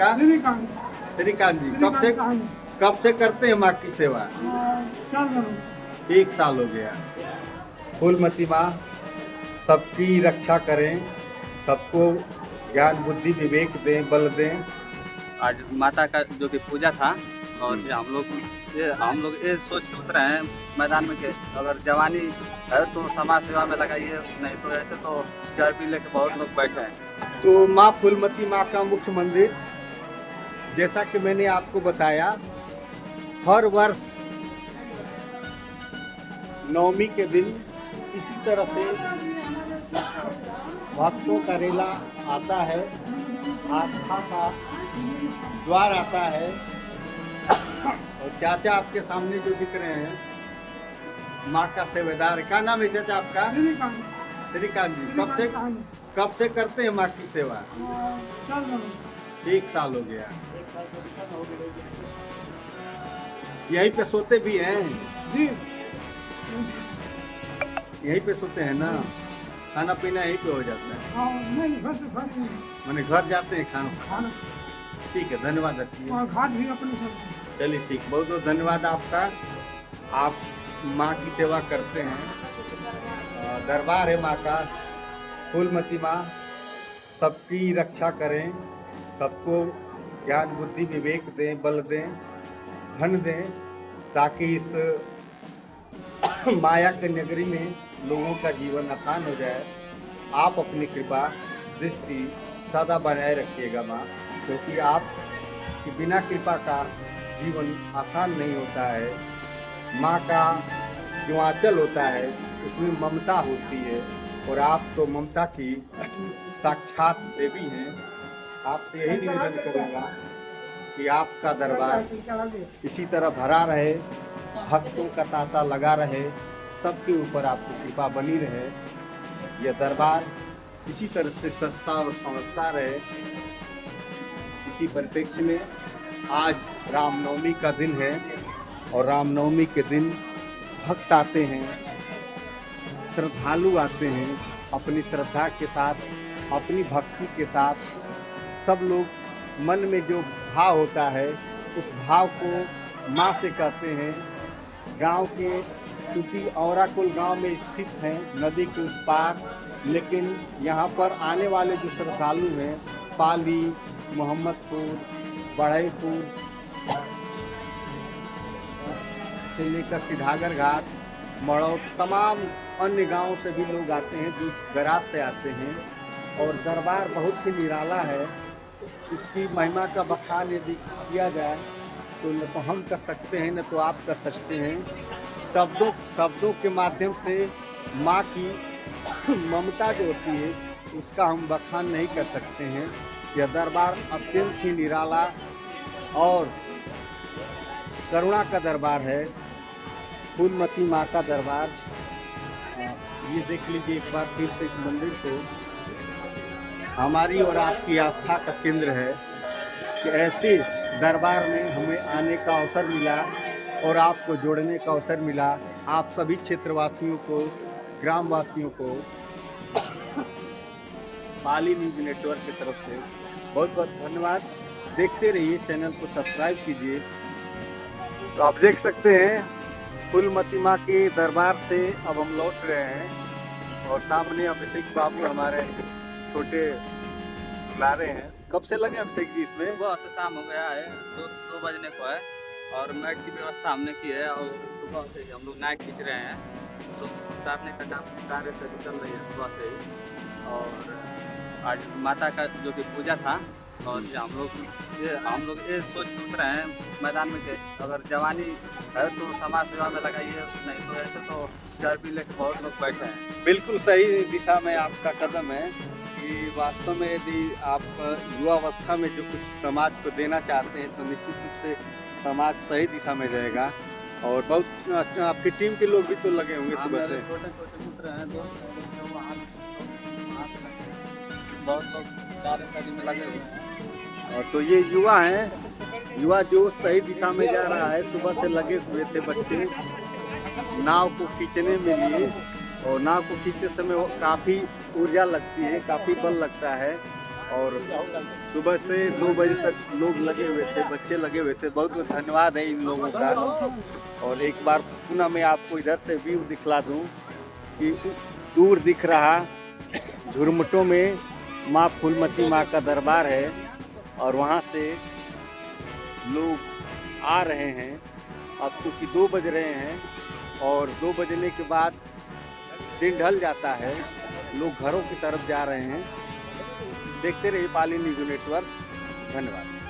आपका? श्रीकांत। श्रीकांत जी, श्रीकांत साहनी। कब से करते हैं माँ की सेवा? साल भर। 1 साल हो गया। फूलमती माँ सबकी रक्षा करें, सबको ज्ञान बुद्धि विवेक दें, बल दें। आज माता का जो कि पूजा था और ये हम लोग ये सोच के उतरे हैं मैदान में कि अगर जवानी है तो समाज सेवा में लगाइए, नहीं तो ऐसे तो चाय पी लेके बहुत लोग बैठे हैं। तो माँ फूलमती माँ का मुख्य मंदिर, जैसा कि मैंने आपको बताया, हर वर्ष नवमी के दिन इसी तरह से भक्तों का रेला आता है, आस्था का ज्वार आता है। और चाचा आपके सामने जो दिख रहे हैं माँ का सेवेदार, क्या नाम है चाचा आपका? श्रीकांत। श्रीकांत जी, श्रीकांत साहनी। कब से करते हैं माँ की सेवा? साल भर। 1 साल हो गया। यहीं पे सोते भी हैं? जी। यहीं पे सोते हैं ना? खाना पीना यहीं पे हो जाता है? नहीं, घर से घर ही। मैंने घर जाते हैं खाना? खाना ठीक है, धन्यवाद रखिए। और घाट भी अपने सब। चलिए ठीक, बहुत बहुत धन्यवाद आपका। आप माँ की सेवा करते हैं। दरबार है माँ का। फूलमती माँ सबकी रक्षा करें, सबको ज्ञान बुद्धि विवेक दें, बल दें, धन दें, ताकि इस माया के नगरी में लोगों का जीवन आसान हो जाए। आप अपनी कृपा दृष्टि सदा बनाए रखिएगा माँ, क्योंकि आप कि बिना कृपा का जीवन आसान नहीं होता है। माँ का जो आंचल होता है उसमें ममता होती है, और आप तो ममता की साक्षात देवी हैं। आपसे यही निवेदन करूँगा कि आपका दरबार इसी तरह भरा रहे, भक्तों का तांता लगा रहे, सबके ऊपर आपकी कृपा बनी रहे। यह दरबार इसी तरह से सस्ता और समझता रहे। इसी परिप्रेक्ष्य में आज रामनवमी का दिन है, और रामनवमी के दिन भक्त आते हैं, श्रद्धालु आते हैं, अपनी श्रद्धा के साथ, अपनी भक्ति के साथ। सब लोग मन में जो भाव होता है उस भाव को माँ से कहते हैं। गांव के, क्योंकि औराकुल गांव में स्थित हैं, नदी के उस पार, लेकिन यहाँ पर आने वाले जो श्रद्धालु हैं, पाली, मोहम्मदपुर, बढ़ईपुर से लेकर सिधागर घाट, मड़ौ, तमाम अन्य गांवों से भी लोग आते हैं, जो गराज से आते हैं। और दरबार बहुत ही निराला है। इसकी महिमा का बखान यदि किया जाए तो न तो हम कर सकते हैं, न तो आप कर सकते हैं। शब्दों के माध्यम से माँ की ममता जो होती है उसका हम बखान नहीं कर सकते हैं। यह दरबार अत्यंत ही निराला और करुणा का दरबार है, फूलमती माँ का दरबार। ये देख लीजिए एक बार फिर से इस मंदिर को। हमारी और आपकी आस्था का केंद्र है कि ऐसे दरबार में हमें आने का अवसर मिला और आपको जोड़ने का अवसर मिला। आप सभी क्षेत्रवासियों को, ग्रामवासियों को पाली न्यूज नेटवर्क की तरफ से बहुत बहुत धन्यवाद। देखते रहिए, चैनल को सब्सक्राइब कीजिए। तो आप देख सकते हैं फूलमती माँ के दरबार से अब हम लौट रहे हैं, और सामने अभिषेक बाबू हमारे छोटे बुला रहे हैं। कब से लगे अभिषेक जी इसमें? सुबह से शाम हो गया है, 2 बजने को है, और मैट की व्यवस्था हमने की है, और सुबह से हम लोग नाइट खींच रहे हैं। तो उतारने का काम कार्य से चल रही है सुबह से ही। और आज माता का जो कि पूजा था, और ये हम लोग ये सोच के उतरे हैं मैदान में कि अगर जवानी है तो समाज सेवा में लगाइए, नहीं तो ऐसे तो चाय पी लेके बहुत लोग बैठे हैं। बिल्कुल सही दिशा में आपका कदम है कि वास्तव में यदि आप युवावस्था में जो कुछ समाज को देना चाहते हैं तो निश्चित रूप से समाज सही दिशा में जाएगा। और बहुत आपकी टीम के लोग भी तो लगे होंगे सुबह से? छोटे छोटे मित्र हैं, बहुत लोग कार्यशाली में लगे हुए हैं। और तो ये युवा हैं, युवा जो सही दिशा में जा रहा है। सुबह से लगे हुए थे बच्चे नाव को खींचने में लिए, और नाव को खींचते समय काफ़ी ऊर्जा लगती है, काफ़ी बल लगता है। और सुबह से 2 बजे तक लोग लगे हुए थे, बच्चे लगे हुए थे। बहुत बहुत धन्यवाद है इन लोगों का। और एक बार पुनः मैं आपको इधर से व्यू दिखला दूं कि दूर दिख रहा झुरमुटों में माँ फूलमती माँ का दरबार है और वहाँ से लोग आ रहे हैं। अब क्योंकि 2 बज रहे हैं और 2 बजने के बाद दिन ढल जाता है, लोग घरों की तरफ जा रहे हैं। देखते रहिए पाली न्यूज़ नेटवर्क। धन्यवाद।